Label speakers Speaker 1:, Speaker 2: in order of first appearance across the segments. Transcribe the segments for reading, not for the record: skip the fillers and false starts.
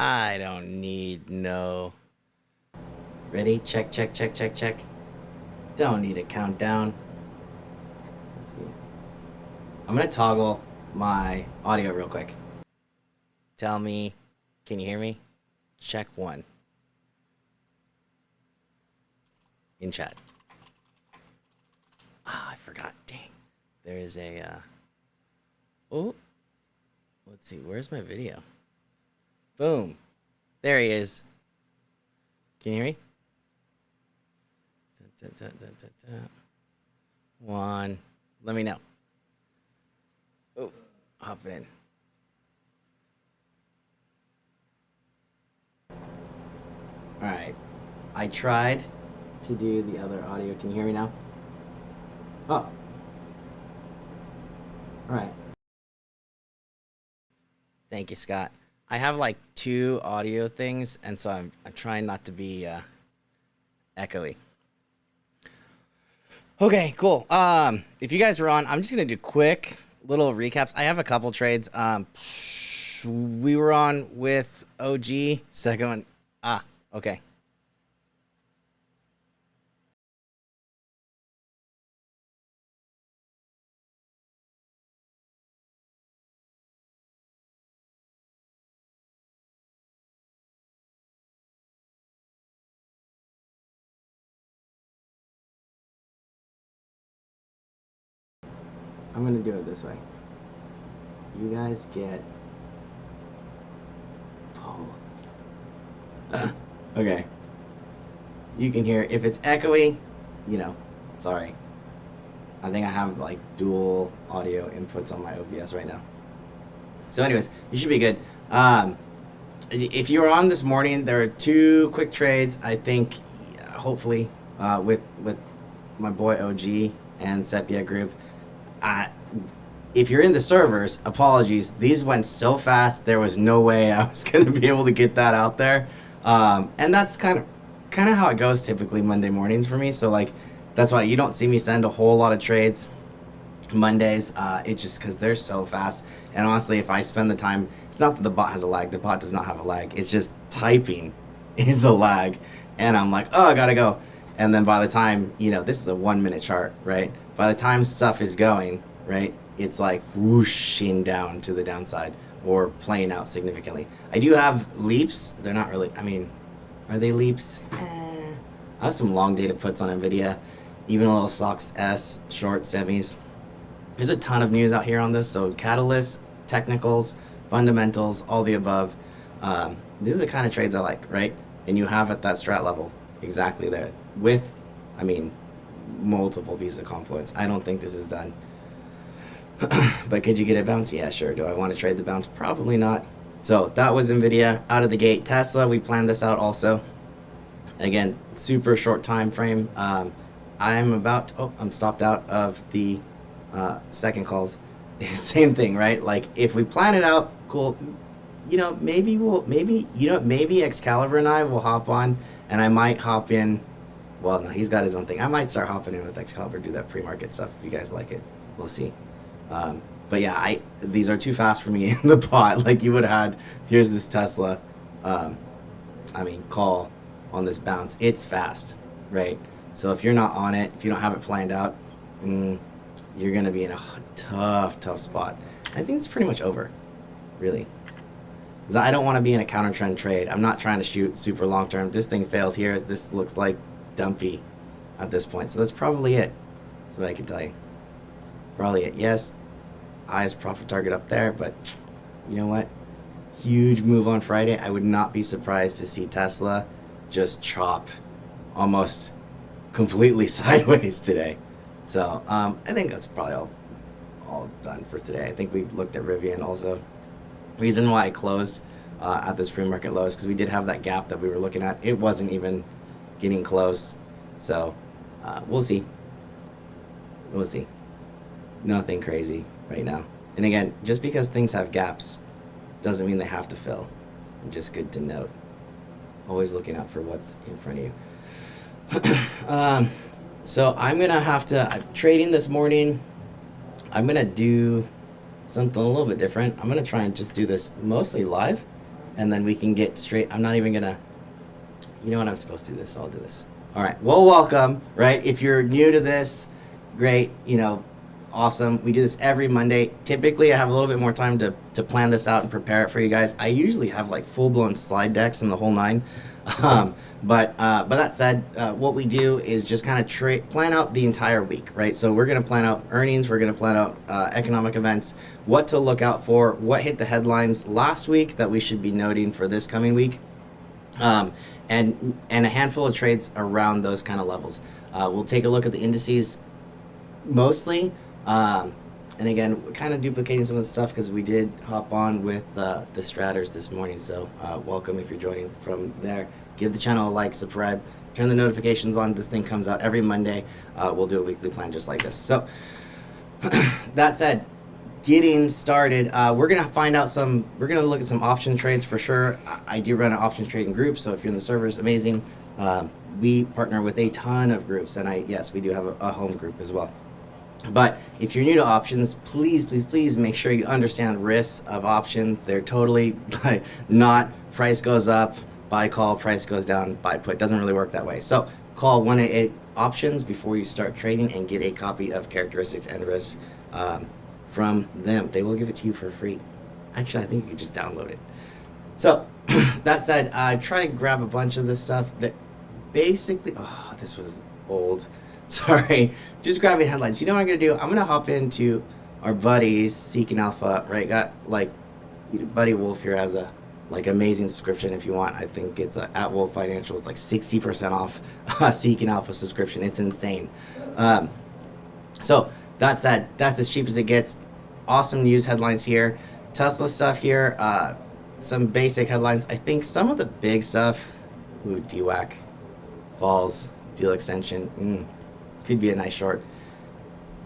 Speaker 1: I don't need no. Ready? Check, check, check, check, check. Don't need a countdown. Let's see. I'm gonna toggle my audio real quick. Tell me, can you hear me? Check 1. In chat. I forgot. Dang. There is a, oh. Let's see. Where's my video? Boom. There he is. Can you hear me? 1. Let me know. Oh, hop in. All right. I tried to do the other audio. Can you hear me now? Oh. All right. Thank you, Scott. I have like 2 audio things, and so I'm trying not to be echoey. Okay, cool. If you guys were on, I'm just gonna do quick little recaps. I have a couple trades. We were on with OG. Second one. Okay. I'm gonna do it this way. You guys get both. Okay. You can hear if it's echoey, you know, sorry. I think I have like dual audio inputs on my OBS right now. So anyways, you should be good. If you were on this morning, there are 2 quick trades. I think, hopefully, with my boy OG and Sepia Group. If you're in the servers, apologies. These went so fast, there was no way I was going to be able to get that out there. And that's kind of how it goes typically Monday mornings for me. So like, that's why you don't see me send a whole lot of trades Mondays. It's just because they're so fast. And honestly, if I spend the time, it's not that the bot has a lag. The bot does not have a lag. It's just typing is a lag. And I'm like, oh, I gotta go. And then by the time, you know, this is a 1-minute chart, right? By the time stuff is going, right, it's like whooshing down to the downside or playing out significantly. I do have leaps. They're not really, I mean, are they leaps? I have some long dated puts on NVIDIA, even a little stocks S, short semis. There's a ton of news out here on this. So catalysts, technicals, fundamentals, all the above. These are the kind of trades I like, right? And you have at that strat level exactly there with, I mean, multiple pieces of confluence. I don't think this is done. But could you get a bounce? Yeah, sure. Do I want to trade the bounce? Probably not. So that was NVIDIA out of the gate. Tesla, we planned this out also. Again, super short time frame. I'm stopped out of the second calls. Same thing, right? Like if we plan it out, cool. maybe Excalibur and I will hop on, and I might hop in. Well, no, he's got his own thing. I might start hopping in with Excalibur, do that pre-market stuff if you guys like it. We'll see. But yeah, these are too fast for me in the pot. Like you would have had, here's this Tesla, call on this bounce. It's fast, right? So if you're not on it, if you don't have it planned out, you're going to be in a tough spot. I think it's pretty much over, really. Because I don't want to be in a counter trend trade. I'm not trying to shoot super long term. This thing failed here. This looks like dumpy at this point. So that's probably it. That's what I can tell you. Probably it. Yes, highest profit target up there, but you know what? Huge move on Friday. I would not be surprised to see Tesla just chop almost completely sideways today. So I think that's probably all done for today. I think we looked at Rivian also. Reason why I closed at this pre-market lows because we did have that gap that we were looking at. It wasn't even getting close. So we'll see. We'll see. Nothing crazy right now. And again, just because things have gaps doesn't mean they have to fill. Just good to note. Always looking out for what's in front of you. So I'm trading this morning. I'm going to do something a little bit different. I'm going to try and just do this mostly live, and then we can get straight. I'm not even going to, you know what, I'm supposed to do this, so I'll do this. All right, well, welcome, right? If you're new to this, great, awesome. We do this every Monday. Typically, I have a little bit more time to plan this out and prepare it for you guys. I usually have like full-blown slide decks and the whole nine. But that said, what we do is just kind of plan out the entire week, right? So we're going to plan out earnings. We're going to plan out economic events, what to look out for, what hit the headlines last week that we should be noting for this coming week, and a handful of trades around those kind of levels. We'll take a look at the indices mostly. And again, we're kind of duplicating some of the stuff because we did hop on with the Stratters this morning. So welcome if you're joining from there. Give the channel a like, subscribe, turn the notifications on. This thing comes out every Monday. We'll do a weekly plan just like this. So that said, getting started, we're going to look at some option trades for sure. I do run an option trading group. So if you're in the servers, amazing. We partner with a ton of groups, and yes, we do have a home group as well. But if you're new to options, please make sure you understand risks of options. They're totally not price goes up, buy call, price goes down, buy put. Doesn't really work that way. So call 188 options before you start trading and get a copy of characteristics and risks from them. They will give it to you for free. Actually, I think you can just download it. So that said, I try to grab a bunch of this stuff that basically, this was old. Sorry, just grabbing headlines. You know what I'm going to do? I'm going to hop into our buddies, Seeking Alpha, right? Got Buddy Wolf here has a amazing subscription if you want. I think it's at Wolf Financial. It's like 60% off Seeking Alpha subscription. It's insane. So that said, that's as cheap as it gets. Awesome news headlines here. Tesla stuff here. Some basic headlines. I think some of the big stuff, DWAC falls, deal extension, could be a nice short.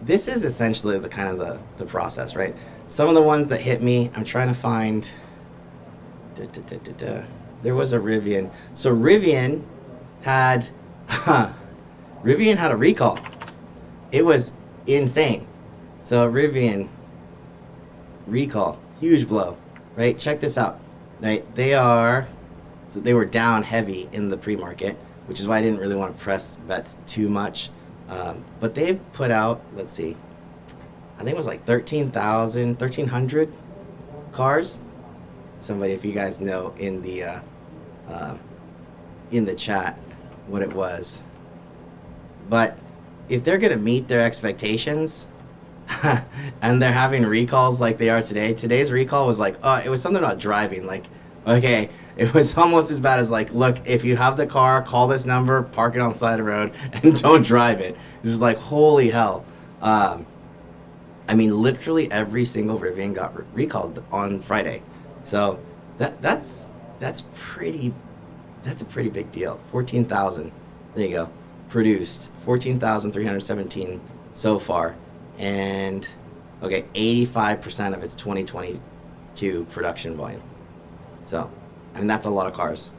Speaker 1: This is essentially the kind of the process, right? Some of the ones that hit me, I'm trying to find. There was a Rivian. So Rivian had a recall. It was insane. So Rivian recall, huge blow, right? Check this out, right? They were down heavy in the pre-market, which is why I didn't really want to press bets too much. But they've put out, let's see, I think it was like 1,300 cars. Somebody, if you guys know in the chat what it was. But if they're going to meet their expectations and they're having recalls like they are today, today's recall was it was something about driving. Okay, it was almost as bad as look, if you have the car, call this number, park it on the side of the road, and don't drive it. This is holy hell. Literally every single Rivian got recalled on Friday. So that's a pretty big deal. 14,000. There you go. Produced 14,317 so far, and 85% of its 2022 production volume. So, I mean, that's a lot of cars.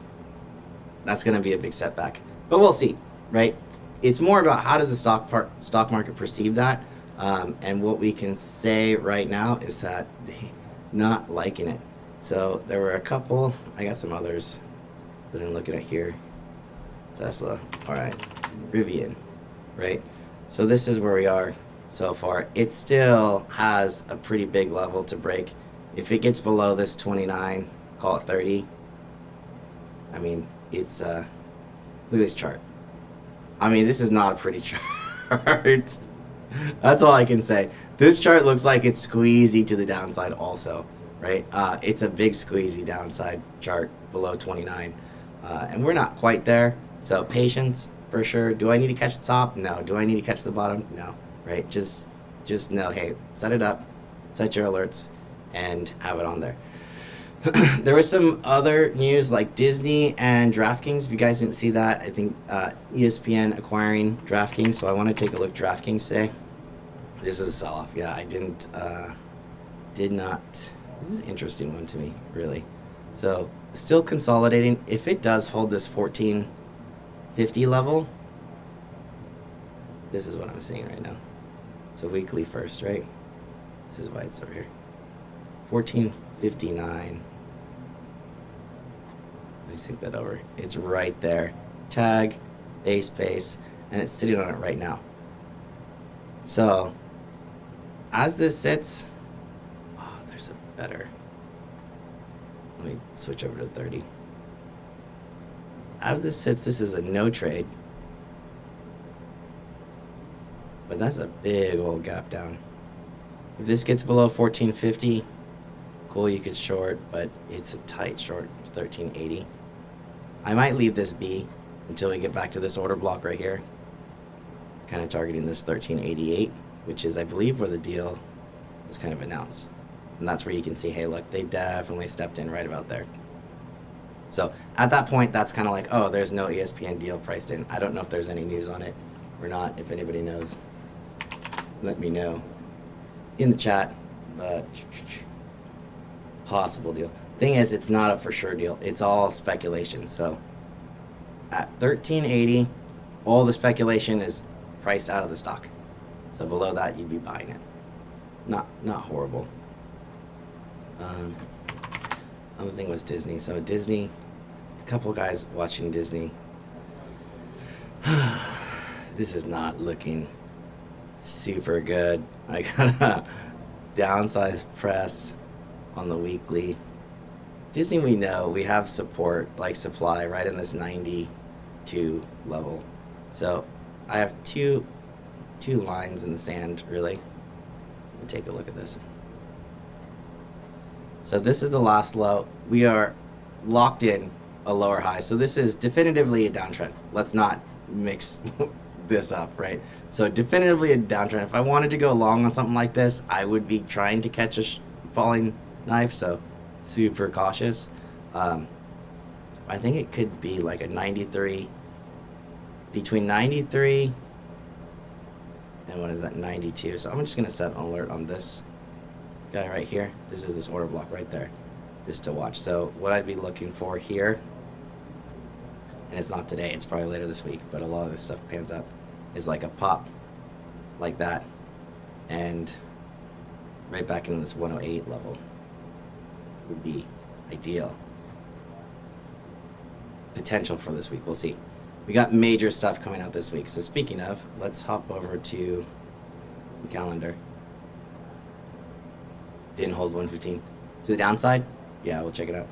Speaker 1: That's going to be a big setback. But we'll see, right? It's more about how does the stock market perceive that. And what we can say right now is that they're not liking it. So there were a couple, I got some others that I'm looking at here. Tesla, all right, Rivian, right? So this is where we are so far. It still has a pretty big level to break. If it gets below this 29, call it 30. I mean, it's, look at this chart. I mean, this is not a pretty chart. That's all I can say. This chart looks like it's squeezy to the downside also, right? It's a big squeezy downside chart below 29. And we're not quite there. So patience for sure. Do I need to catch the top? No. Do I need to catch the bottom? No, right? Just know, hey, set it up, set your alerts, and have it on there. There was some other news like Disney and DraftKings. If you guys didn't see that, I think ESPN acquiring DraftKings. So I want to take a look at DraftKings today. This is a sell-off. Yeah, I did not. This is an interesting one to me, really. So still consolidating. If it does hold this 1450 level, this is what I'm seeing right now. So weekly first, right? This is why it's over here. 1459. Let's think that over. It's right there. Tag, base, and it's sitting on it right now. So as this sits, oh, there's a better. Let me switch over to 30. As this sits, this is a no trade. But that's a big old gap down. If this gets below 1450, cool, you could short, but it's a tight short. It's 1380. I might leave this be until we get back to this order block right here. Kind of targeting this 1388, which is, I believe, where the deal was kind of announced. And that's where you can see, hey, look, they definitely stepped in right about there. So at that point, that's kind of like, oh, there's no ESPN deal priced in. I don't know if there's any news on it or not. If anybody knows, let me know in the chat. But possible deal. Thing is, it's not a for sure deal. It's all speculation. So at 1380, all the speculation is priced out of the stock. So below that, you'd be buying it. Not horrible. Other thing was Disney. So Disney, a couple guys watching Disney. This is not looking super good. I got a downsized press on the weekly. Disney, we know we have support like supply right in this 92 level. So I have two lines in the sand, really. Let me take a look at this. So this is the last low. We are locked in a lower high. So this is definitively a downtrend. Let's not mix this up, right? So definitively a downtrend. If I wanted to go long on something like this, I would be trying to catch a falling knife. So super cautious. I think it could be like a 93, between 93 and what is that, 92. So I'm just going to set an alert on this guy right here. This is this order block right there, just to watch. So what I'd be looking for here, and it's not today, it's probably later this week, but a lot of this stuff pans out, is like a pop like that and right back into this 108 level would be ideal. Potential for this week, we'll see. We got major stuff coming out this week. So speaking of, let's hop over to the calendar. Didn't hold 115 to the downside. Yeah, we'll check it out.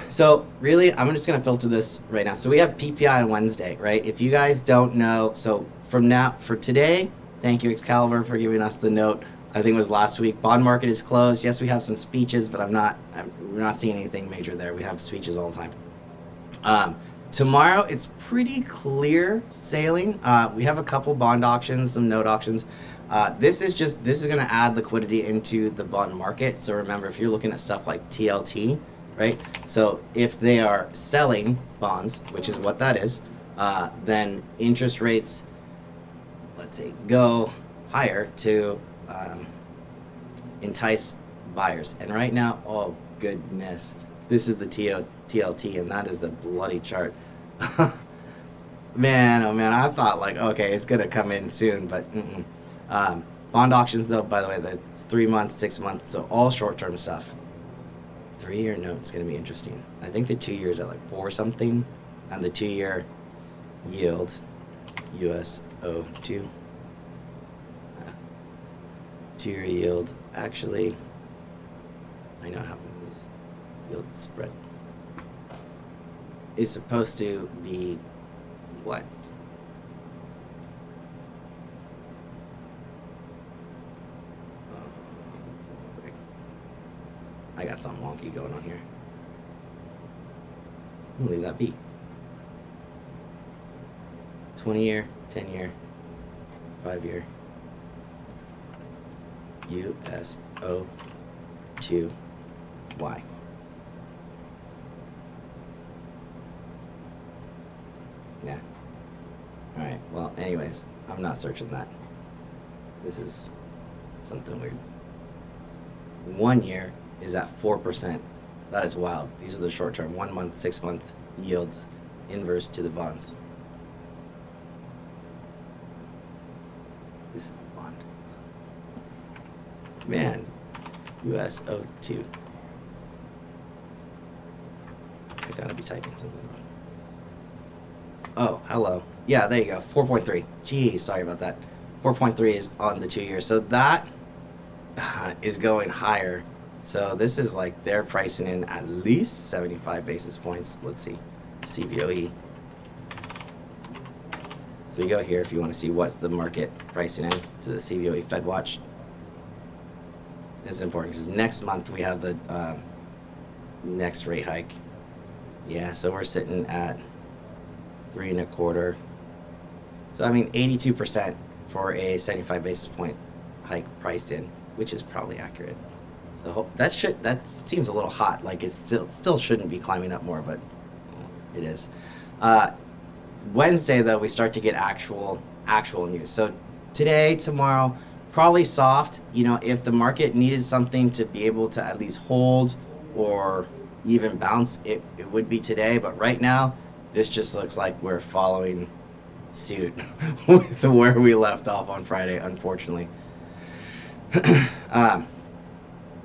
Speaker 1: So really, I'm just going to filter this right now. So we have PPI on Wednesday, right? If you guys don't know, so from now, for today, thank you Excalibur for giving us the note. I think it was last week. Bond market is closed. Yes, we have some speeches, but we're not seeing anything major there. We have speeches all the time. Tomorrow, it's pretty clear sailing. We have a couple bond auctions, some note auctions. This is going to add liquidity into the bond market. So remember, if you're looking at stuff like TLT, right? So if they are selling bonds, which is what that is, then interest rates, let's say, go higher to entice buyers. And right now, oh goodness, This is the TLT, and that is a bloody chart. Man, oh man, I thought like, okay, it's gonna come in soon, but bond auctions though, by the way, that's 3 months, 6 months, so all short-term stuff. 3-year note's gonna be interesting. I think the 2 years at like 4 something, and the 2-year yield, USO2. 2-year yield, actually, I know how these yield spread is supposed to be what? I got something wonky going on here. We'll leave that be. 20-year, 10-year, 5-year, USO2Y. Nah. Alright, well, anyways, I'm not searching that. This is something weird. 1 year is at 4%. That is wild. These are the short term, 1 month, 6 month yields inverse to the bonds. This is the bond. Man, USO2. I gotta be typing something wrong. Oh, hello. Yeah, there you go. 4.3. Geez, sorry about that. 4.3 is on the 2 years. So that is going higher. So this is like they're pricing in at least 75 basis points. Let's see. Cboe. So we go here if you want to see what's the market pricing in to the Cboe Fed Watch. It's important because next month we have the next rate hike. Yeah, so we're sitting at 3.25. So I mean 82% for a 75 basis point hike priced in, which is probably accurate. So that seems a little hot. Like it still shouldn't be climbing up more, but it is. Wednesday though, we start to get actual news. So today, tomorrow, probably soft. You know, if the market needed something to be able to at least hold or even bounce, it would be today. But right now, this just looks like we're following suit with where we left off on Friday, unfortunately.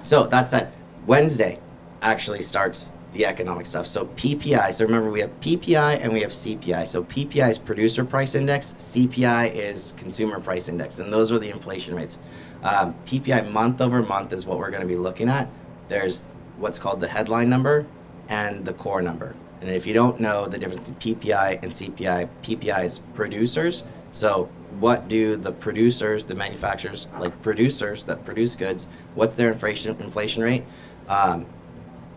Speaker 1: So that said, Wednesday actually starts the economic stuff. So PPI, so remember we have PPI and we have CPI. So PPI is producer price index, CPI is consumer price index, and those are the inflation rates. PPI month over month is what we're going to be looking at. There's what's called the headline number and the core number. And if you don't know the difference between PPI and CPI, PPI is producers. So what do the producers, the manufacturers, like producers that produce goods, what's their inflation rate?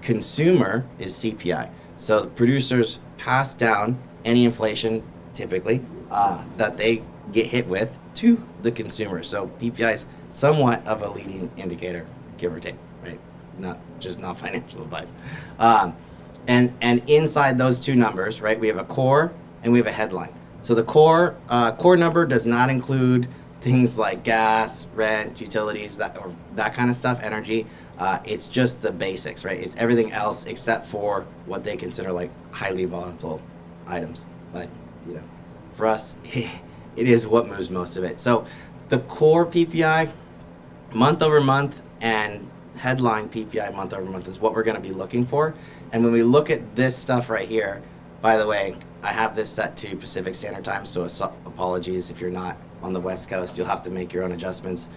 Speaker 1: Consumer is CPI. So the producers pass down any inflation, typically, that they get hit with to the consumer. So PPI is somewhat of a leading indicator, give or take, right? Not financial advice. And inside those two numbers, right, we have a core and we have a headline. So the core number does not include things like gas, rent, utilities, that kind of stuff, energy. It's just the basics, right? It's everything else except for what they consider like highly volatile items. But, you know, for us, it is what moves most of it. So the core PPI month over month and headline PPI month over month is what we're going to be looking for. And when we look at this stuff right here, by the way, I have this set to Pacific Standard Time, so apologies if you're not on the West Coast. You'll have to make your own adjustments.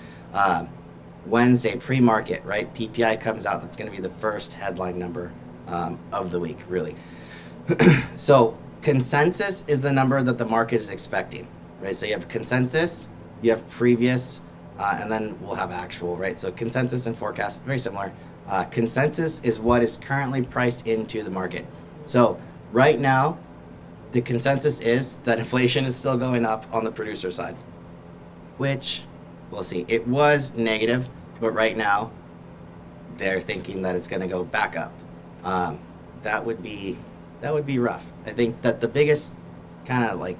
Speaker 1: Wednesday, pre-market, right? PPI comes out. That's going to be the first headline number of the week, really. So consensus is the number that the market is expecting, right? So you have consensus, you have previous, and then we'll have actual, right? So consensus and forecast, very similar. Consensus is what is currently priced into the market. So right now, the consensus is that inflation is still going up on the producer side, which we'll see. It was negative, but right now they're thinking that it's going to go back up. That would be rough. I think that the biggest kind of like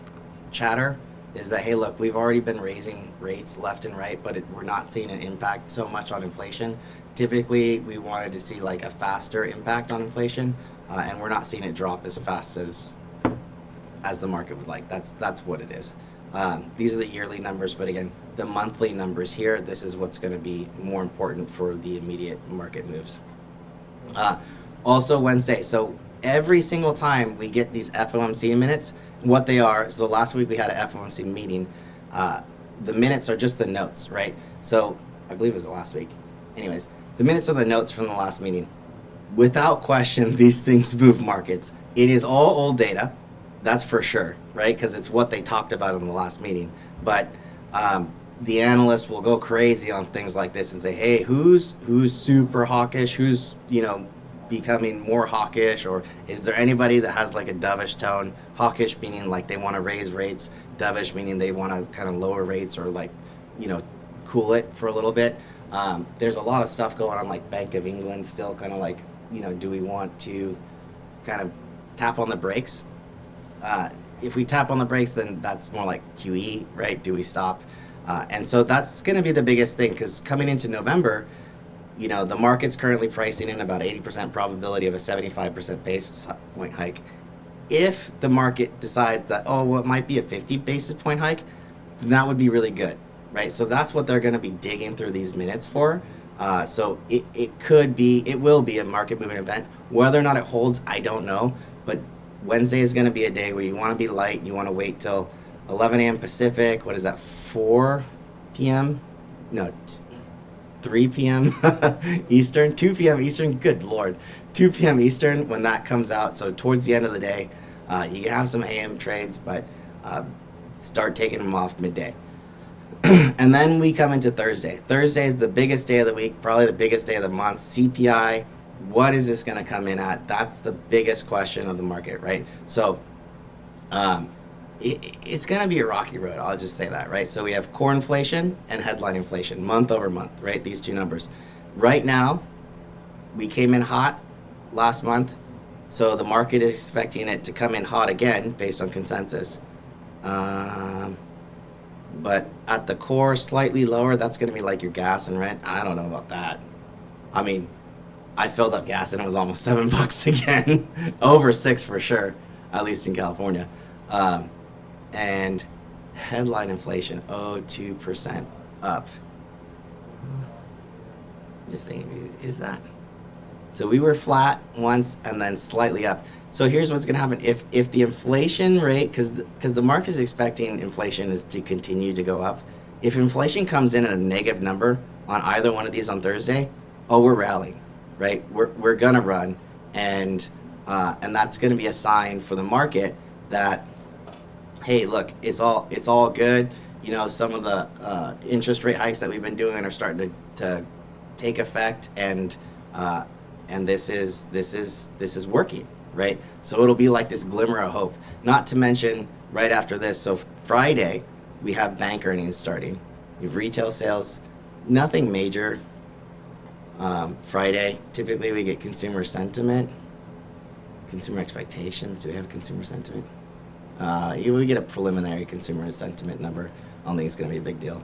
Speaker 1: chatter is that, hey, look, we've already been raising rates left and right, but we're not seeing an impact so much on inflation typically we wanted to see like a faster impact on inflation, and we're not seeing it drop as fast as the market would like. That's what it is. These are the yearly numbers, but again, the monthly numbers here, this is what's going to be more important for the immediate market moves. Also Wednesday, so every single time we get these FOMC minutes, what they are, so last week we had an FOMC meeting, the minutes are just the notes, right? So I believe it was last week. Anyways, the minutes are the notes from the last meeting. Without question, these things move markets. It is all old data, that's for sure, right? Because it's what they talked about in the last meeting. But the analysts will go crazy on things like this and say, hey, who's super hawkish? Who's, becoming more hawkish? Or is there anybody that has like a dovish tone? Hawkish meaning like they want to raise rates. Dovish meaning they want to kind of lower rates or like, cool it for a little bit. There's a lot of stuff going on, like Bank of England still kind of like, do we want to kind of tap on the brakes? If we tap on the brakes, then that's more like QE, right? Do we stop? And so that's going to be the biggest thing, because coming into November, the market's currently pricing in about 80% probability of a 75% basis point hike. If the market decides that, it might be a 50 basis point hike, then that would be really good, right? So that's what they're going to be digging through these minutes for. So it will be a market moving event. Whether or not it holds, I don't know. But Wednesday is going to be a day where you want to be light. You want to wait till 11 a.m. Pacific. What is that, 4 p.m.? No, 3 p.m. Eastern, 2 p.m. Eastern. Good Lord, 2 p.m. Eastern when that comes out. So towards the end of the day, you can have some AM trades, but start taking them off midday. And then we come into Thursday. Thursday is the biggest day of the week, probably the biggest day of the month. CPI, what is this going to come in at? That's the biggest question of the market, right? So it's going to be a rocky road. I'll just say that, right? So we have core inflation and headline inflation, month over month, right? These two numbers. Right now, we came in hot last month, so the market is expecting it to come in hot again based on consensus. But at the core, slightly lower, that's going to be like your gas and rent. I don't know about that. I mean, I filled up gas and it was almost $7 again. Over 6 for sure, at least in California. And headline inflation, 2% up. I'm just thinking, is that? So we were flat once and then slightly up. So here's what's going to happen. If the inflation rate, because the market is expecting inflation is to continue to go up. If inflation comes in at a negative number on either one of these on Thursday, we're rallying, right? We're going to run. And that's going to be a sign for the market that, hey, look, it's all good. Some of the interest rate hikes that we've been doing are starting to take effect, and this is working, right? So it'll be like this glimmer of hope. Not to mention, right after this, so Friday we have bank earnings starting. We have retail sales, nothing major. Friday, typically we get consumer sentiment, consumer expectations. Do we have consumer sentiment? We get a preliminary consumer sentiment number. I don't think it's going to be a big deal.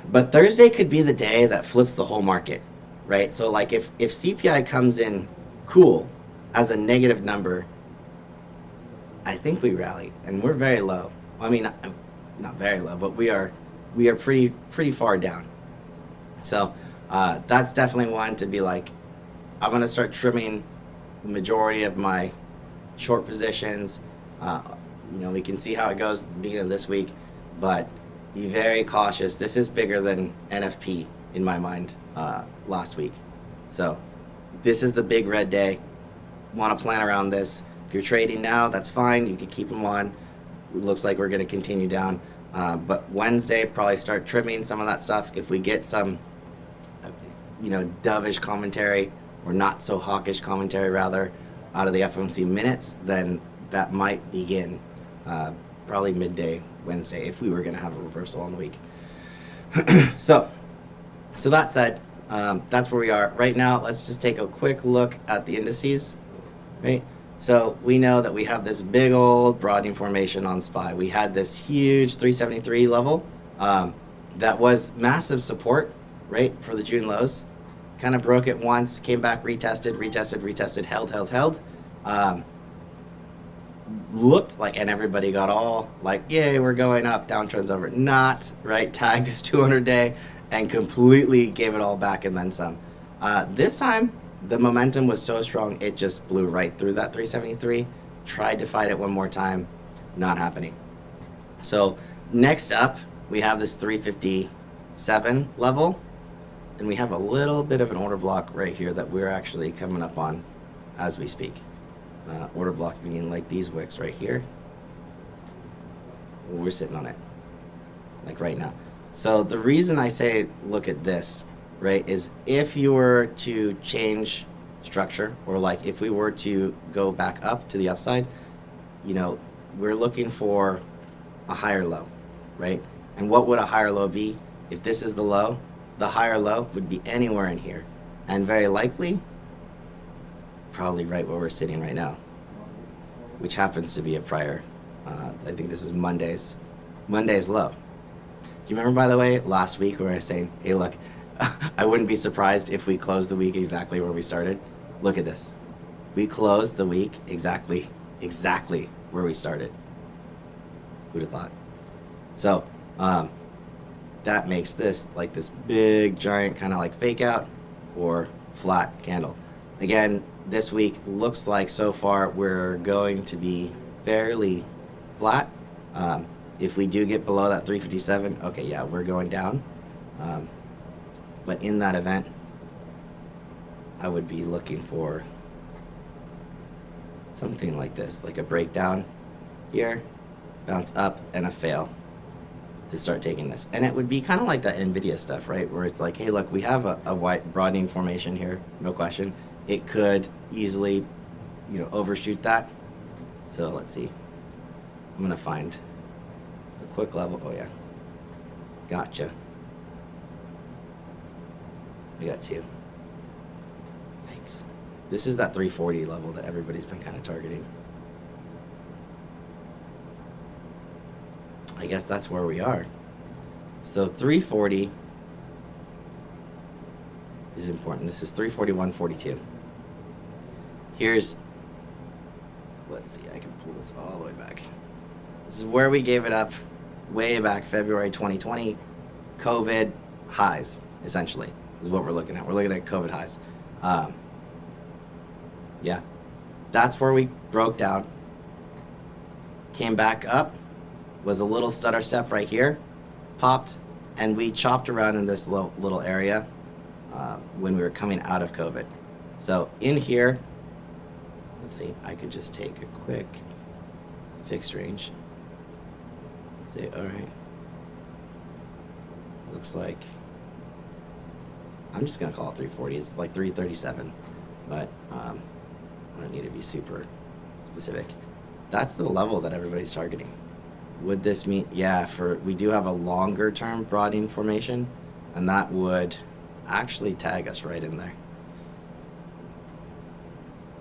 Speaker 1: But Thursday could be the day that flips the whole market, right? So like if CPI comes in cool as a negative number, I think we rally, and we're very low. I mean, not very low, but we are pretty far down. So that's definitely one to be like, I'm going to start trimming the majority of my short positions. We can see how it goes at the beginning of this week, but be very cautious. This is bigger than NFP in my mind last week. So this is the big red day. Want to plan around this. If you're trading now, that's fine. You can keep them on. It looks like we're going to continue down. But Wednesday, probably start trimming some of that stuff. If we get some, dovish commentary, or not so hawkish commentary rather, out of the FOMC minutes, then that might begin probably midday Wednesday if we were going to have a reversal on the week. So that said, that's where we are right now. Let's just take a quick look at the indices, right? So we know that we have this big old broadening formation on SPY. We had this huge 373 level that was massive support, right, for the June lows. Kind of broke it once, came back, retested, held. Looked like, and everybody got all like, yay, we're going up, downtrend's over. Not, right, tagged this 200-day and completely gave it all back and then some. This time, the momentum was so strong, it just blew right through that 373. Tried to fight it one more time, not happening. So next up, we have this 357 level, and we have a little bit of an order block right here that we're actually coming up on as we speak. Order block meaning like these wicks right here. We're sitting on it, like right now. So the reason I say look at this, right, is if you were to change structure, or like if we were to go back up to the upside, you know, we're looking for a higher low, right? And what would a higher low be? If this is the low, the higher low would be anywhere in here, and very likely probably right where we're sitting right now, which happens to be a prior, I think this is Monday's low. Do you remember, by the way, last week where I was saying, hey, look, I wouldn't be surprised if we closed the week exactly where we started? Look at this. We closed the week exactly where we started. Who'd have thought? So that makes this like this big, giant kind of like fake out or flat candle. Again, this week looks like so far we're going to be fairly flat. If we do get below that 357, okay, yeah, we're going down. But in that event, I would be looking for something like this, like a breakdown here, bounce up, and a fail to start taking this. And it would be kind of like that NVIDIA stuff, right? Where it's like, hey, look, we have a wide broadening formation here, no question. It could easily, you know, overshoot that. So let's see. I'm gonna find a quick level. Oh yeah, gotcha. We got two. Yikes. This is that 340 level that everybody's been kind of targeting. I guess that's where we are. So 340 is important. This is 341.42. Here's, let's see, I can pull this all the way back. This is where we gave it up way back February 2020. COVID highs, essentially, is what we're looking at. We're looking at COVID highs. Yeah, that's where we broke down, came back up, was a little stutter step right here, popped, and we chopped around in this little area when we were coming out of COVID. So in here, let's see, I could just take a quick fixed range. Let's see, all right. Looks like, I'm just gonna call it 340. It's like 337, but I don't need to be super specific. That's the level that everybody's targeting. Would this mean, yeah, we do have a longer term broadening formation, and that would actually tag us right in there.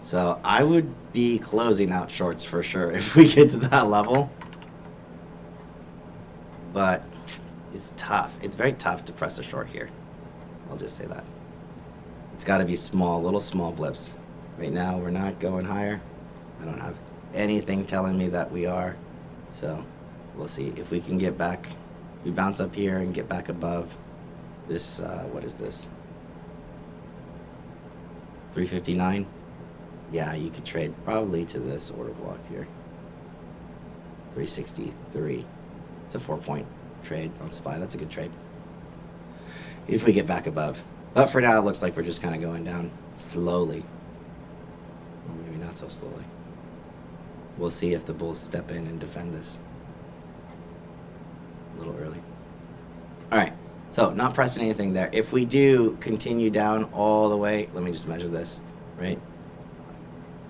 Speaker 1: So I would be closing out shorts for sure if we get to that level. But it's tough. It's very tough to press a short here. I'll just say that. It's got to be small, little small blips. Right now, we're not going higher. I don't have anything telling me that we are. So we'll see if we can get back. If we bounce up here and get back above this, what is this? 359. Yeah, you could trade probably to this order block here. 363. It's a 4-point trade on SPY. That's a good trade if we get back above. But for now, it looks like we're just kind of going down slowly. Or maybe not so slowly. We'll see if the bulls step in and defend this a little early. All right, so not pressing anything there. If we do continue down all the way, let me just measure this, right?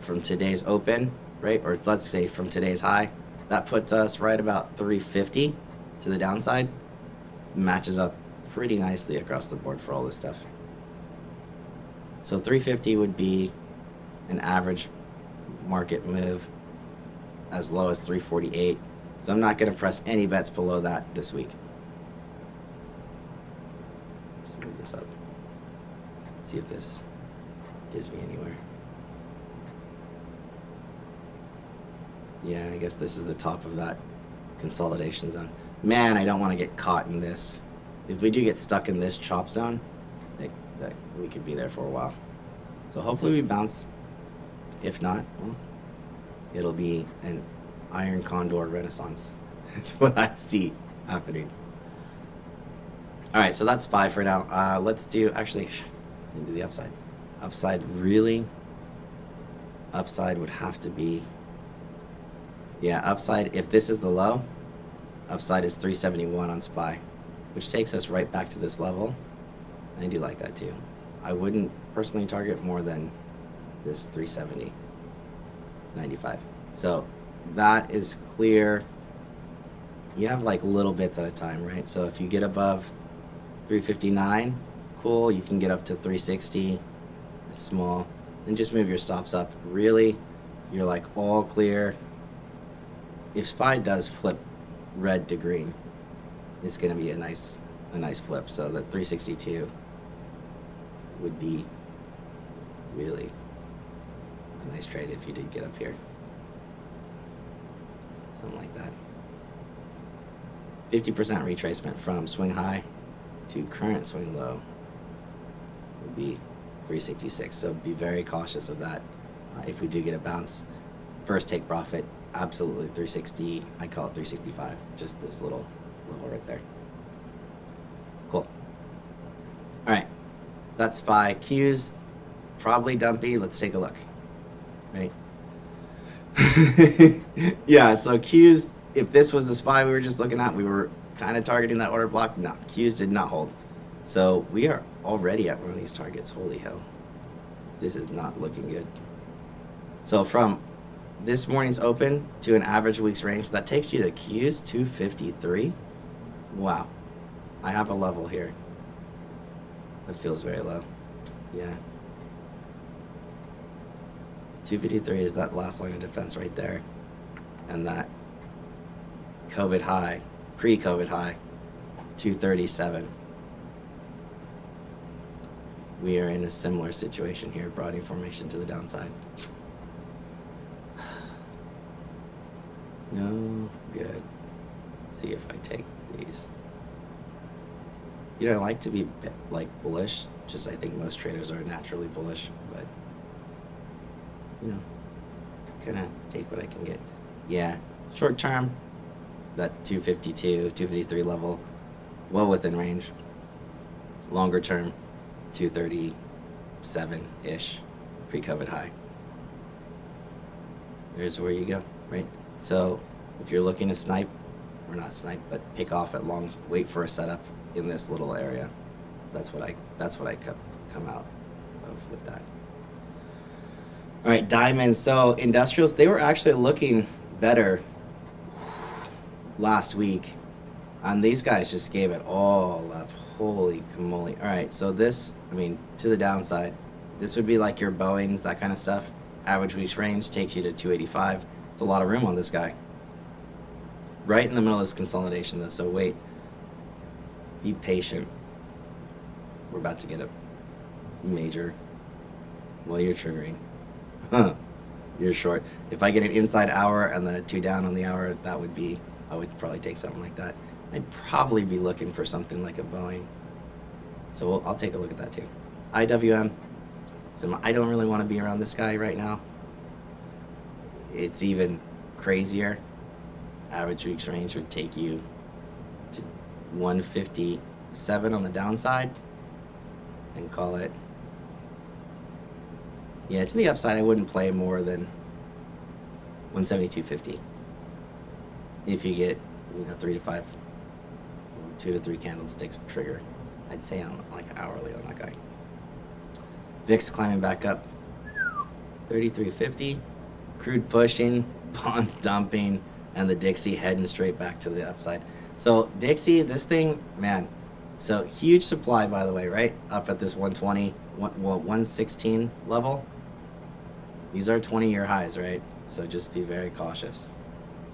Speaker 1: From today's open, right? Or let's say from today's high, that puts us right about 350 to the downside. Matches up pretty nicely across the board for all this stuff. So 350 would be an average market move, as low as 348. So I'm not going to press any bets below that this week. Let's move this See if this gives me anywhere. Yeah, I guess this is the top of that consolidation zone. Man, I don't want to get caught in this. If we do get stuck in this chop zone, that we could be there for a while. So hopefully we bounce. If not, well, it'll be an iron condor renaissance. That's what I see happening. All right, so that's SPY for now. Let's do, actually, do the upside. Upside, really? Upside would have to be, yeah, upside, if this is the low, upside is 371 on SPY, which takes us right back to this level. I do like that too. I wouldn't personally target more than this 370, 95. So that is clear. You have like little bits at a time, right? So if you get above 359, cool, you can get up to 360, it's small, then just move your stops up. Really, you're like all clear. If SPY does flip red to green, it's going to be a nice flip. So that 362 would be really a nice trade if you did get up here. Something like that. 50% retracement from swing high to current swing low would be 366. So be very cautious of that. If we do get a bounce, first take profit, absolutely 360. I call it 365. Just this little level right there. Cool. All right. That's SPY. Q's probably dumpy. Let's take a look. Right? Yeah, so Q's, if this was the SPY we were just looking at, we were kind of targeting that order block. No, Q's did not hold. So we are already at one of these targets. Holy hell. This is not looking good. So from this morning's open to an average week's range, that takes you to Q's 253. Wow. I have a level here. That feels very low. Yeah. 253 is that last line of defense right there. And that COVID high, pre-COVID high, 237. We are in a similar situation here, broadening formation to the downside. No good. Let's see if I take these. You know, I like to be like bullish. Just I think most traders are naturally bullish, but you know, kind of take what I can get. Yeah, short term, that 252, 253 level, well within range. Longer term, 237-ish, pre-COVID high. There's where you go, right? So if you're looking to snipe, or not snipe, but pick off at longs, wait for a setup in this little area. That's what I come out of with that. All right, diamonds. So industrials, they were actually looking better last week, and these guys just gave it all up. Holy moly. All right, so this, I mean, to the downside, this would be like your Boeings, that kind of stuff. Average week's range takes you to 285. It's a lot of room on this guy. Right in the middle of this consolidation, though, so wait. Be patient. We're about to get a major. Well, you're triggering. You're short. If I get an inside hour and then a 2 down on the hour, that would be, I would probably take something like that. I'd probably be looking for something like a Boeing. So I'll take a look at that too. IWM. So I don't really want to be around this guy right now. It's even crazier. Average week's range would take you to 157 on the downside and call it. Yeah, to the upside, I wouldn't play more than 172.50. If you get, 3 to 5, 2 to 3 candlesticks trigger, I'd say on like hourly on that guy. VIX climbing back up, 33.50. Crude pushing, bonds dumping, and the Dixie heading straight back to the upside. So Dixie, this thing, man. So huge supply, by the way, right? Up at this 120, 116 level. These are 20-year highs, right? So just be very cautious.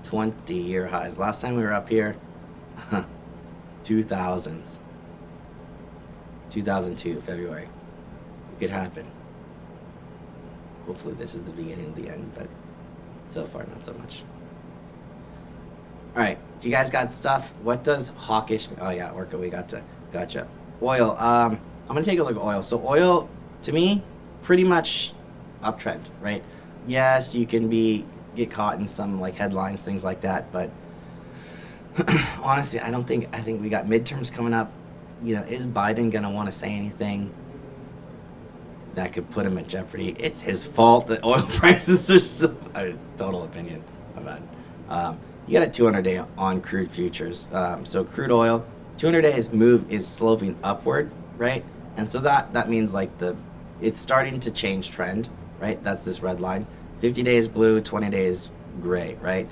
Speaker 1: 20-year highs. Last time we were up here, 2000s. 2002, February. could happen. Hopefully this is the beginning of the end, but so far not so much. All right, if you guys got stuff, what does hawkish? Oh yeah, Orca, we gotcha. Oil. I'm gonna take a look at oil. So oil, to me, pretty much uptrend, right? Yes, you can get caught in some like headlines, things like that, but honestly, I think we got midterms coming up. You know, is Biden gonna want to say anything that could put him at jeopardy? It's his fault that oil prices are so. Total opinion of that. You got a 200-day on crude futures. So crude oil, 200 days move is sloping upward, right? And so that means like it's starting to change trend, right? That's this red line. 50 days blue, 20 days gray, right?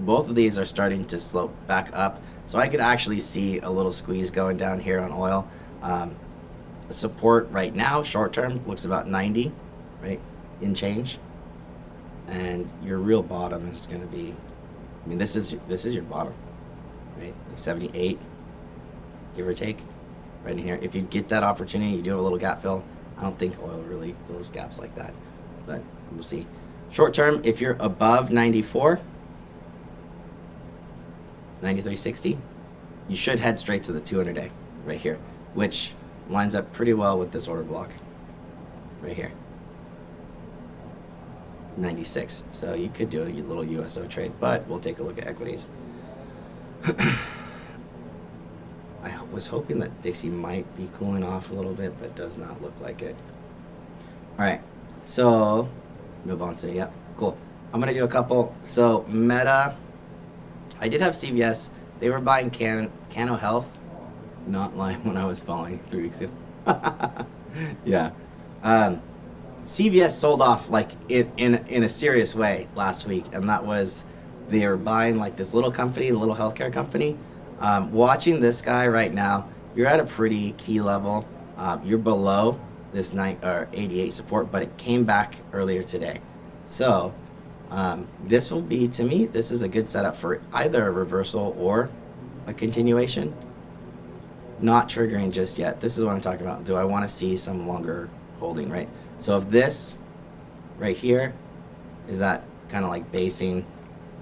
Speaker 1: Both of these are starting to slope back up. So I could actually see a little squeeze going down here on oil. Support right now, short term, looks about 90, right, in change. And your real bottom is going to be, I mean, this is your bottom, right? Like 78, give or take, right in here. If you get that opportunity, you do have a little gap fill. I don't think oil really fills gaps like that, but we'll see. Short term, if you're above 94, 93.60, you should head straight to the 200-day right here, which lines up pretty well with this order block right here. 96. So you could do a little USO trade, but we'll take a look at equities. I was hoping that Dixie might be cooling off a little bit, but does not look like it. All right, so no bonds today. Yep, cool. I'm gonna do a couple. So Meta, I did have CVS. They were buying Cano Health. Not lying when I was following 3 weeks ago. Yeah. CVS sold off like in a serious way last week, and that was they were buying like this little company, the little healthcare company. Watching this guy right now, you're at a pretty key level. You're below this 88 support, but it came back earlier today. So this will be, to me, this is a good setup for either a reversal or a continuation. Not triggering just yet. This is what I'm talking about. Do I want to see some longer holding, right? So if this right here is that kind of like basing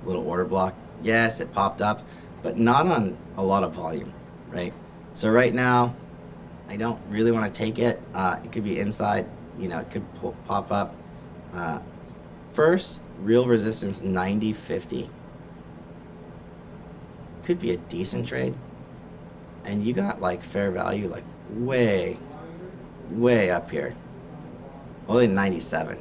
Speaker 1: little order block, yes, it popped up, but not on a lot of volume, right? So right now, I don't really want to take it. It could be inside, you know, it could pop up. First, real resistance 90.50. Could be a decent trade. And you got like fair value like way up here. Only 97.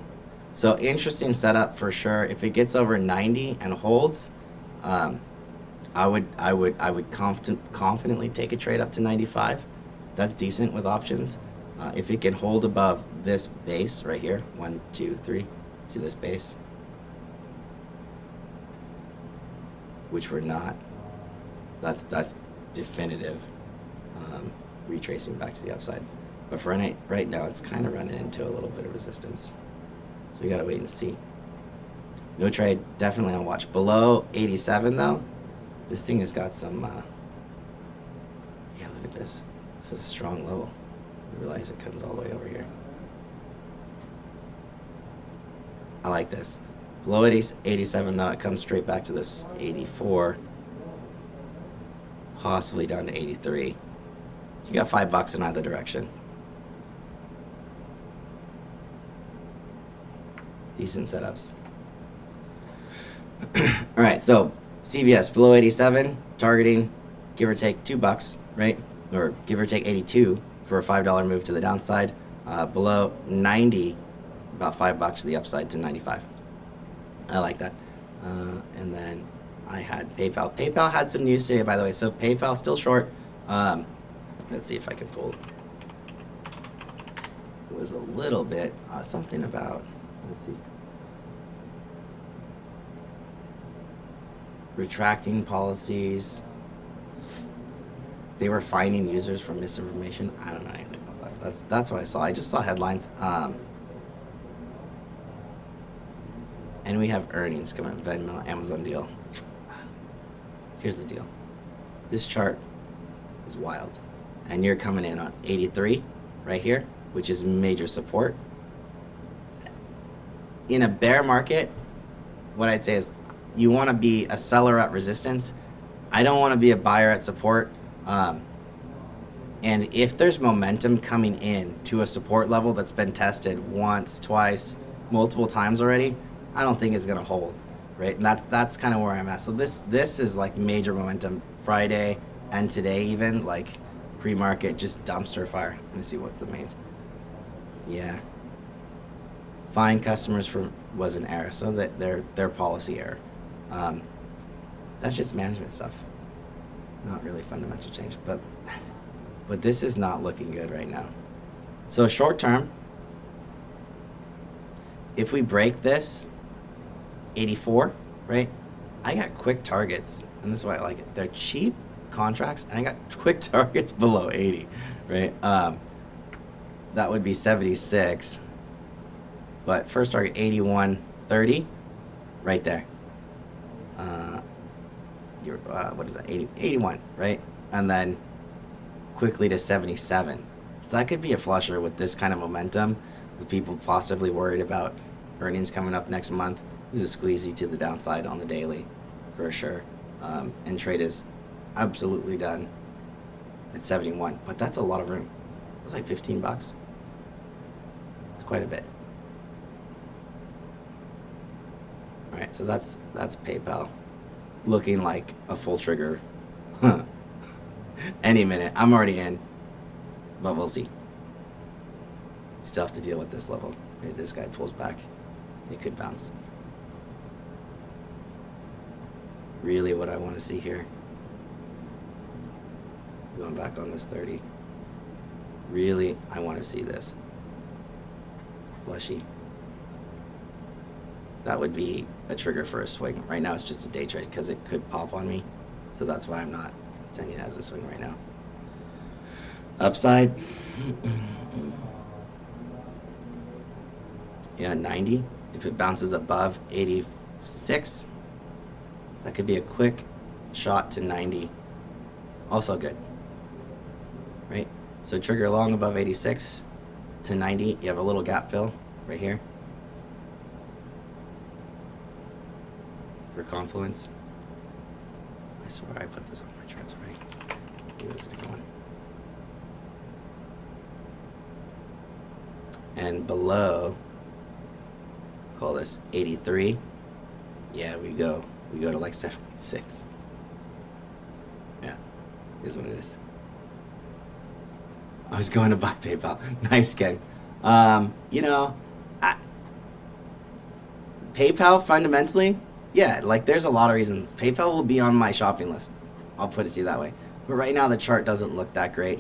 Speaker 1: So interesting setup for sure. If it gets over 90 and holds, I would confidently take a trade up to 95. That's decent with options. If it can hold above this base right here, 1, 2, 3. See this base? Which we're not. That's definitive. Retracing back to the upside. But for right now, it's kind of running into a little bit of resistance. So we got to wait and see. No trade, definitely on watch. Below 87 though, this thing has got some, yeah, look at this. This is a strong level. I realize it comes all the way over here. I like this. Below 87 though, it comes straight back to this 84. Possibly down to 83. So you got $5 in either direction. Decent setups. All right, so CVS below 87, targeting give or take $2, right? Or give or take 82 for a $5 move to the downside. Below 90, about $5 to the upside to 95. I like that. And then I had PayPal. PayPal had some news today, by the way. So PayPal still short. Let's see if I can pull. It was a little bit something about. Let's see. Retracting policies. They were fining users for misinformation. I don't know anything about that. That's what I saw. I just saw headlines. And we have earnings coming. Venmo, Amazon deal. Here's the deal. This chart is wild. And you're coming in on 83 right here. which is major support. In a bear market, what I'd say is you want to be a seller at resistance. I don't want to be a buyer at support. And if there's momentum coming in to a support level that's been tested once, twice, multiple times already, I don't think it's going to hold, right? And that's kind of where I'm at. So this is like major momentum. Friday and today even, like pre-market, just dumpster fire. Let me see what's the main. Yeah. Find customers was an error, so that their policy error. That's just management stuff, not really fundamental change. But this is not looking good right now. So short term, if we break this 84, right? I got quick targets, and this is why I like it. They're cheap contracts, and I got quick targets below 80, right? That would be 76. But first target 81.30, right there. What is that? 81, right? And then quickly to 77. So that could be a flusher with this kind of momentum, with people possibly worried about earnings coming up next month. This is a squeezy to the downside on the daily, for sure. And trade is absolutely done at 71, but that's a lot of room. It's like $15. It's quite a bit. All right, so that's PayPal, looking like a full trigger. Any minute. I'm already in, but we'll see. Still have to deal with this level. Right, this guy pulls back. It could bounce. Really what I want to see here. Going back on this 30. Really, I want to see this. Flushy. That would be a trigger for a swing. Right now it's just a day trade because it could pop on me. So that's why I'm not sending it as a swing right now. Upside. Yeah, 90. If it bounces above 86, that could be a quick shot to 90. Also good. Right? So trigger long above 86 to 90. You have a little gap fill right here for confluence. I swear I put this on my charts already. Maybe it's a different one. And below, call this 83. Yeah, we go to like 76. Yeah, is what it is. I was going to buy PayPal. Nice, Ken. PayPal fundamentally, yeah, like there's a lot of reasons. PayPal will be on my shopping list. I'll put it to you that way. But right now the chart doesn't look that great.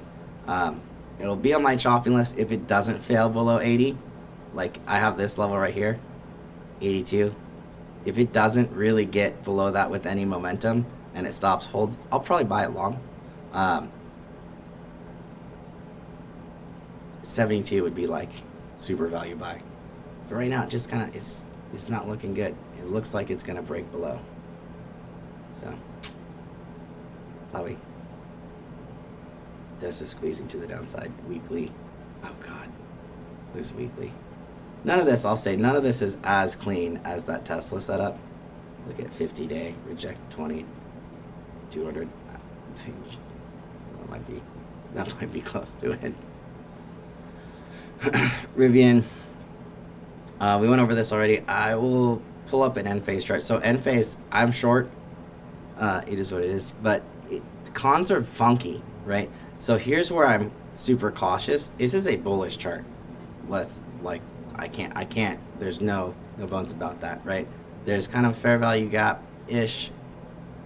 Speaker 1: It'll be on my shopping list if it doesn't fail below 80. Like I have this level right here, 82. If it doesn't really get below that with any momentum and it stops, holds, I'll probably buy it long. 72 would be like super value buy. But right now it just kind of, it's not looking good. It looks like it's going to break below. So, Chloe. This is squeezing to the downside. Weekly. Oh God. Who's weekly? None of this, I'll say, none of this is as clean as that Tesla setup. Look at 50-day, reject 20, 200. I think that might be close to it. Rivian. We went over this already. I will pull up an end phase chart. So end phase, I'm short. It is what it is. But cons are funky, right? So here's where I'm super cautious. This is a bullish chart. I can't. There's no bones about that, right? There's kind of fair value gap-ish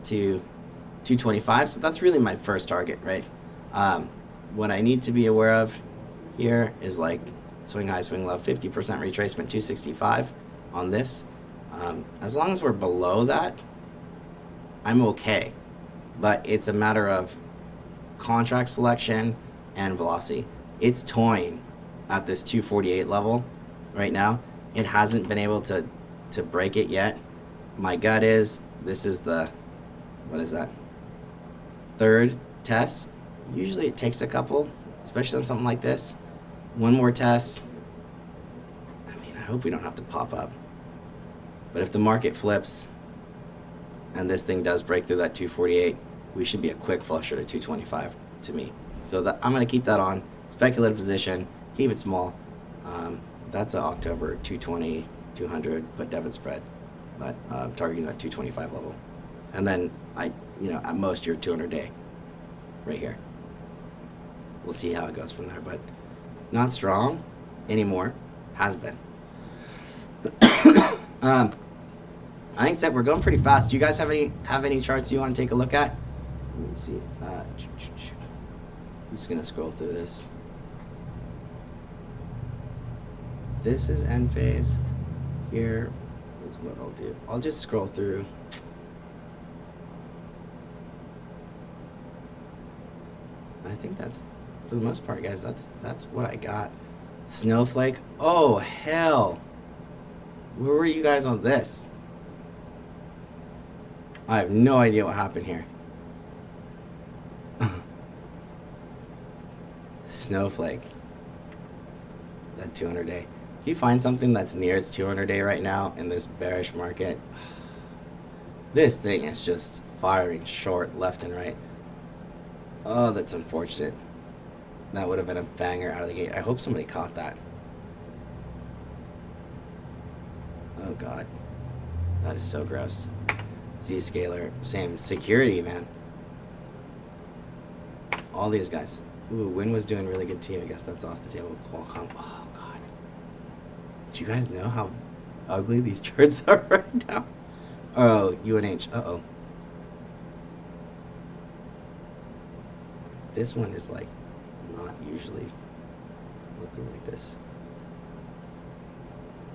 Speaker 1: to 225. So that's really my first target, right? What I need to be aware of here is like swing high, swing low, 50% retracement, 265 on this. As long as we're below that, I'm okay. But it's a matter of contract selection and velocity. It's toying at this 248 level right now. It hasn't been able to break it yet. My gut is this is the, what is that? Third test. Usually it takes a couple, especially on something like this. One more test. I mean, I hope we don't have to pop up. But if the market flips and this thing does break through that 248, we should be a quick flusher to 225 to me. So that I'm going to keep that on. Speculative position. Keep it small. That's an October 220, 200 put debit spread. But targeting that 225 level. And then at most your 200-day right here. We'll see how it goes from there. But not strong anymore. Has been. I think that we're going pretty fast. Do you guys have any charts you want to take a look at? Let me see. I'm just gonna scroll through this. This is end phase. Here is what I'll do. I'll just scroll through. I think that's, for the most part, guys, that's what I got. Snowflake. Oh, hell. Where were you guys on this? I have no idea what happened here. Snowflake. That 200-day. If you find something that's near its 200-day right now in this bearish market, this thing is just firing short left and right. Oh, that's unfortunate. That would have been a banger out of the gate. I hope somebody caught that. Oh, God. That is so gross. Zscaler, same. Security, man. All these guys. Ooh, Win was doing really good too. I guess that's off the table. Qualcomm. Oh, God. Do you guys know how ugly these charts are right now? Oh, UNH. Uh-oh. This one is like not usually looking like this.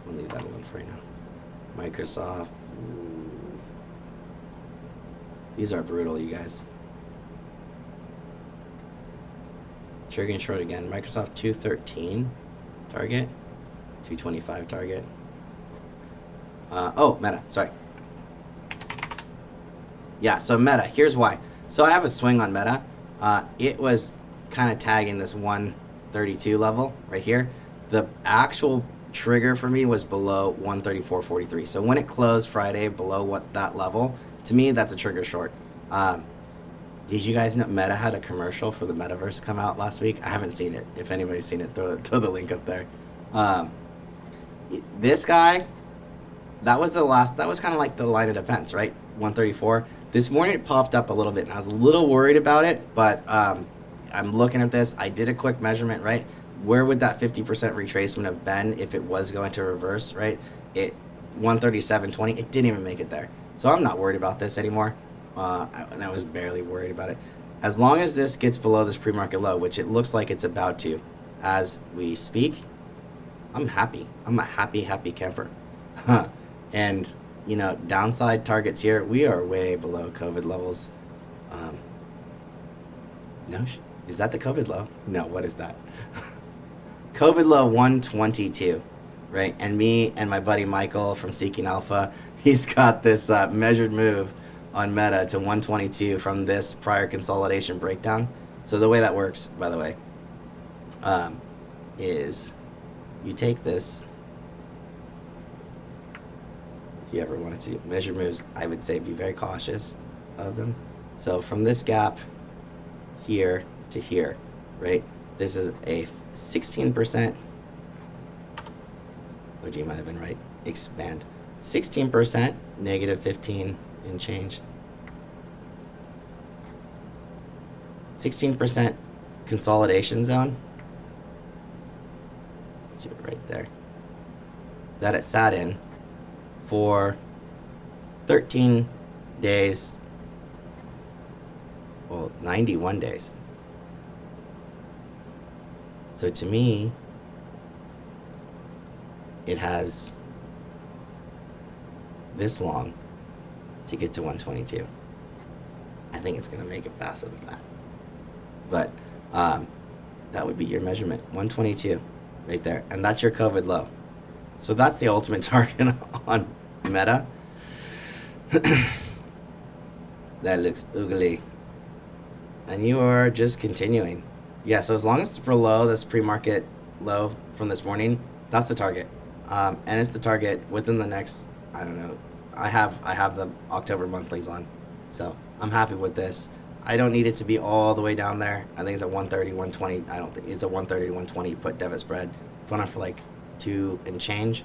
Speaker 1: I'll leave that alone for right now. Microsoft. Ooh. These are brutal, you guys. Triggering short again. Microsoft 213 target. 225 target. Oh, Meta. Sorry. Yeah, so Meta. Here's why. So I have a swing on Meta. It was kind of tagging this 132 level right here. The actual trigger for me was below 134.43. So when it closed Friday below that level, to me that's a trigger short. Did you guys know Meta had a commercial for the metaverse come out last week? I haven't seen it. If anybody's seen it, throw the link up there. This guy, that was kind of like the line of defense, right? 134. This morning it popped up a little bit and I was a little worried about it, but I'm looking at this. I did a quick measurement, right? Where would that 50% retracement have been if it was going to reverse, right? 137.20, it didn't even make it there. So I'm not worried about this anymore. And I was barely worried about it. As long as this gets below this pre-market low, which it looks like it's about to as we speak, I'm happy. I'm a happy camper. And, downside targets here, we are way below COVID levels. No, is that the COVID low? No, what is that? COVID low 122, right? And me and my buddy Michael from Seeking Alpha, he's got this measured move on Meta to 122 from this prior consolidation breakdown. So the way that works, by the way, is you take this. If you ever wanted to measure moves, I would say be very cautious of them. So from this gap here to here, right? This is a 16%. OG might have been right. Expand. 16%, negative 15 and change. 16% consolidation zone. Let's do it right there. That it sat in for 13 days. Well, 91 days. So to me, it has this long to get to 122. I think it's going to make it faster than that. But that would be your measurement, 122 right there. And that's your COVID low. So that's the ultimate target on Meta. That looks ugly. And you are just continuing. Yeah, so as long as it's below this pre-market low from this morning, that's the target. And it's the target within the next, I don't know, I have the October monthlies on. So I'm happy with this. I don't need it to be all the way down there. I think it's at 130, 120. I don't think it's a 130 to 120 put debit spread. Going on for like 2 and change.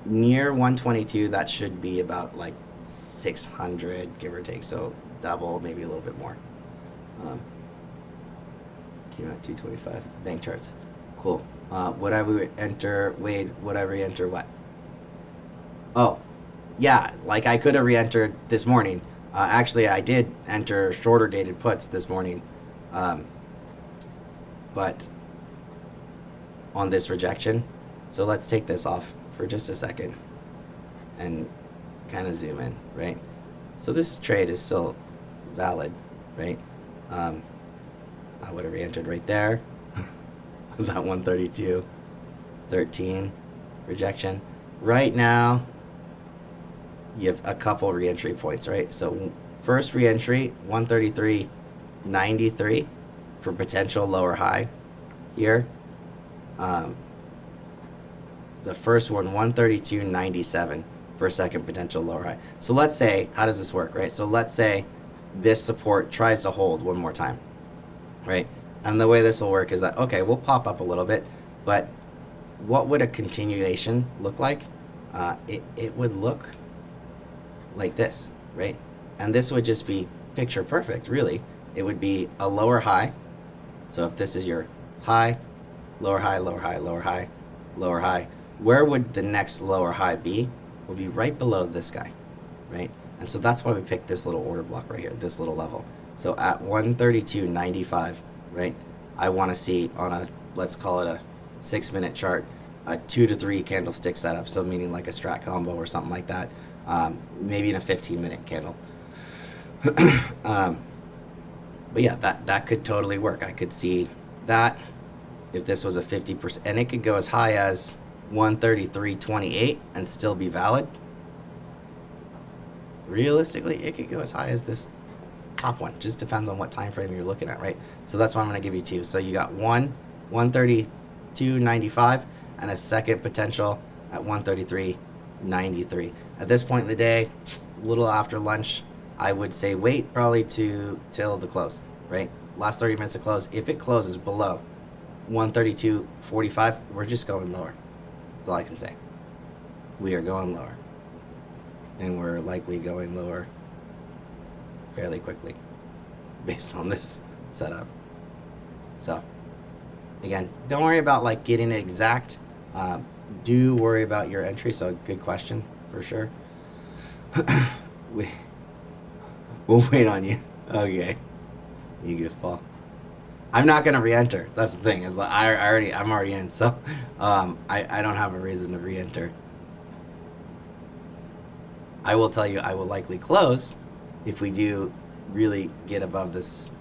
Speaker 1: Near 122, that should be about like 600, give or take. So double, maybe a little bit more. Came out 225. Bank charts. Cool. Would I re-enter? Wade, would I re-enter what? Oh, yeah. Like I could have re-entered this morning. Actually, I did enter shorter dated puts this morning. But on this rejection. So let's take this off for just a second and kind of zoom in, right? So this trade is still valid, right? I would have re-entered right there. That 132.13 rejection. Right now, you have a couple re-entry points, right? So first re-entry, 133.93 for potential lower high here. The first one, 132.97 for a second potential lower high. So let's say, how does this work, right? So let's say this support tries to hold one more time, right? And the way this will work is that, okay, we'll pop up a little bit, but what would a continuation look like? It would look like this, right? And this would just be picture perfect, really. It would be a lower high. So if this is your high, lower high, lower high, lower high, lower high, where would the next lower high be? Would be right below this guy, right? And so that's why we picked this little order block right here, this little level. So at 132.95, right, I want to see on a, let's call it a 6-minute chart, a 2 to 3 candlestick setup. So meaning like a strat combo or something like that. Maybe in a 15-minute candle. But yeah, that could totally work. I could see that if this was a 50%, and it could go as high as 133.28 and still be valid. Realistically, it could go as high as this top one. Just depends on what time frame you're looking at, right? So that's why I'm going to give you two. So you got one 132.95 and a second potential at 133.93. At this point in the day, a little after lunch, I would say wait probably till the close, right? Last 30 minutes of close. If it closes below 132.45, we're just going lower. That's all I can say. We are going lower. And we're likely going lower fairly quickly based on this setup. So, again, don't worry about like getting it exact. Do worry about your entry. So, good question for sure. We'll wait on you. Okay. You goofball. I'm not gonna re-enter. That's the thing. Is like I'm already in, so I don't have a reason to re-enter. I will tell you, I will likely close if we do really get above this.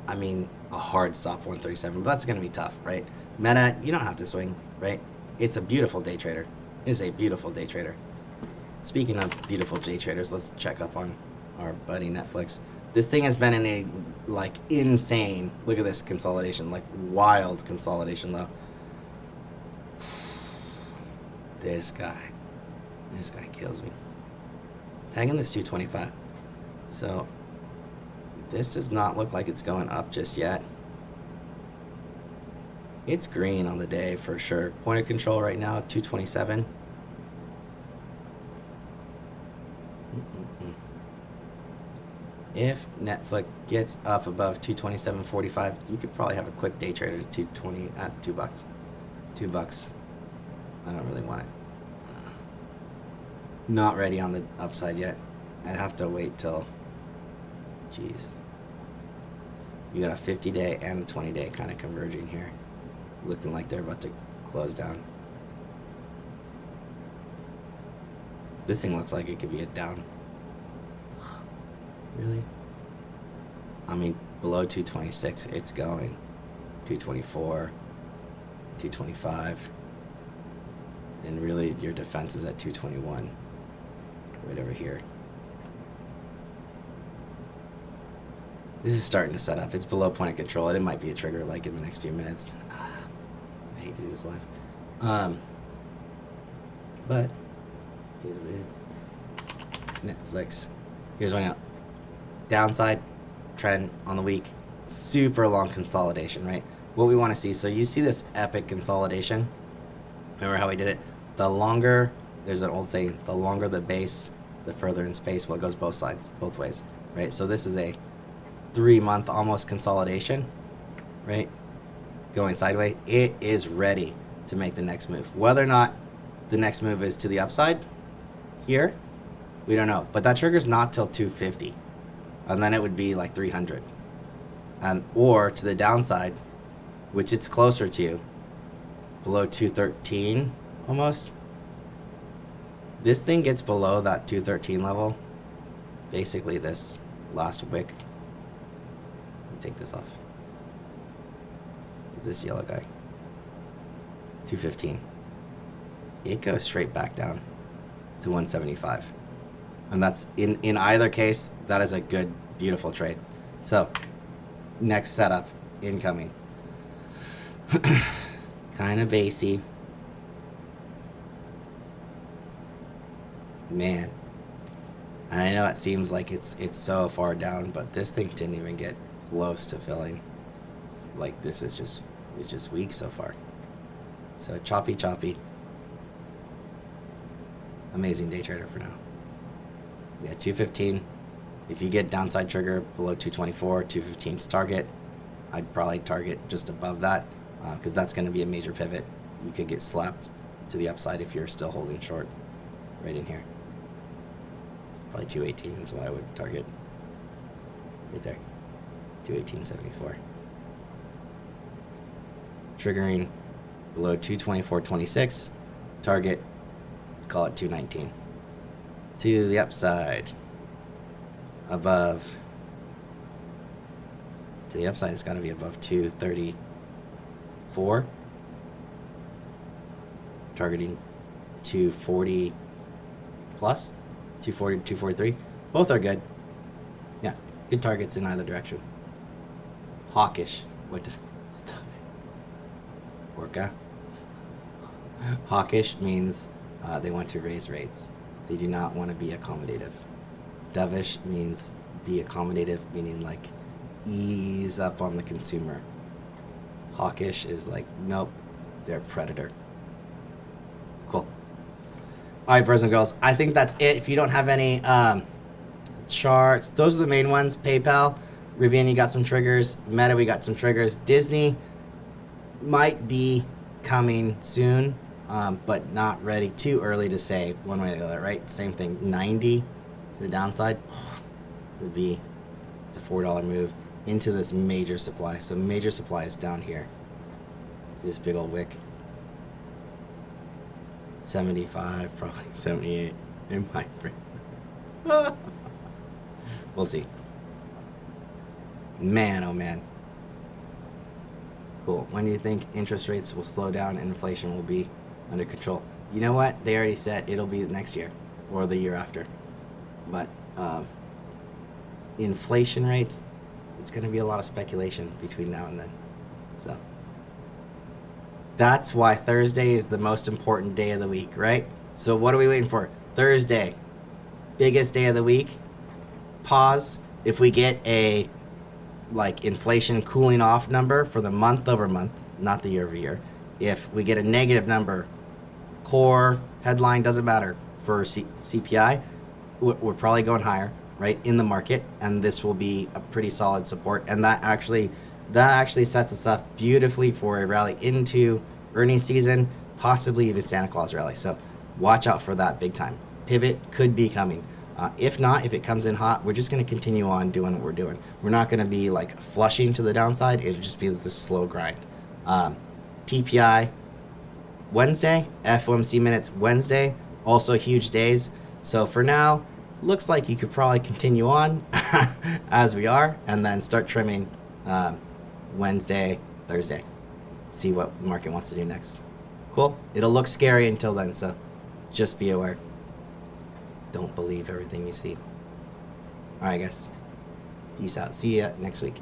Speaker 1: I mean, a hard stop 137, but that's gonna be tough, right? Meta, you don't have to swing, right? It's a beautiful day trader. It is a beautiful day trader. Speaking of beautiful day traders, let's check up on our buddy Netflix. This thing has been in a, like, insane, look at this consolidation, like, wild consolidation, though. This guy kills me. Tagging this 225. So, this does not look like it's going up just yet. It's green on the day, for sure. Point of control right now, 227. If Netflix gets up above 227.45, you could probably have a quick day trader to 220. That's $2. $2. I don't really want it. Not ready on the upside yet. I'd have to wait till. Jeez. You got a 50-day and a 20-day kind of converging here, looking like they're about to close down. This thing looks like it could be a down. Really? I mean, below 226, it's going. 224, 225. And really, your defense is at 221. Right over here. This is starting to set up. It's below point of control. It might be a trigger like in the next few minutes. I hate to do this live. But here's what it is. Netflix. Here's one out. Downside trend on the week. Super long consolidation, right? What we want to see. So you see this epic consolidation. Remember how we did it? The longer, there's an old saying, the longer the base, the further in space. Well, it goes both sides, both ways, right? So this is a 3-month almost consolidation, right? Going sideways. It is ready to make the next move. Whether or not the next move is to the upside here, we don't know. But that trigger's not till 250. And then it would be like 300. Or to the downside, which it's closer to, below 213 almost. This thing gets below that 213 level. Basically this last wick. Let me take this off. Is this yellow guy? 215. It goes straight back down to 175. And that's in either case, that is a good, beautiful trade. So next setup incoming. Kind of basey. Man. And I know it seems like it's so far down, but this thing didn't even get close to filling. Like this is just, it's just weak so far. So choppy. Amazing day trader for now. Yeah, 215. If you get downside trigger below 224, 215's target. I'd probably target just above that because that's going to be a major pivot. You could get slapped to the upside if you're still holding short right in here. Probably 218 is what I would target. Right there. 218.74. Triggering below 224.26. Target, call it 219. To the upside. Above. To the upside, it's got to be above 234. Targeting 240 plus. 240, 243. Both are good. Yeah, good targets in either direction. Hawkish. What does... Stop it. Orca. Hawkish means they want to raise rates. They do not want to be accommodative. Dovish means be accommodative, meaning like ease up on the consumer. Hawkish is like, nope, they're a predator. Cool. All right, boys and girls, I think that's it. If you don't have any charts, those are the main ones. PayPal, Rivian, you got some triggers. Meta, we got some triggers. Disney might be coming soon, but not ready. Too early to say one way or the other, right? Same thing, 90 to the downside would be, it's a $4 move into this major supply. So major supply is down here. See this big old wick? 75, probably 78 in my brain. We'll see. Man, oh man. Cool. When do you think interest rates will slow down and inflation will be under control? You know what? They already said it'll be next year or the year after. But inflation rates, it's going to be a lot of speculation between now and then. So that's why Thursday is the most important day of the week, right? So what are we waiting for? Thursday, biggest day of the week. Pause. If we get a like inflation cooling off number for the month over month, not the year over year. If we get a negative number, core, headline, doesn't matter, for CPI, we're probably going higher, right, in the market, and this will be a pretty solid support, and that actually sets us up beautifully for a rally into earnings season, possibly even Santa Claus rally. So watch out for that big time. Pivot could be coming. If not, if it comes in hot, we're just going to continue on doing what we're doing. We're not going to be like flushing to the downside. It'll just be this slow grind. PPI Wednesday, FOMC Minutes Wednesday, also huge days. So for now, looks like you could probably continue on as we are, and then start trimming Wednesday, Thursday. See what the market wants to do next. Cool. It'll look scary until then, so just be aware. Don't believe everything you see. All right, guys. Peace out. See ya next week.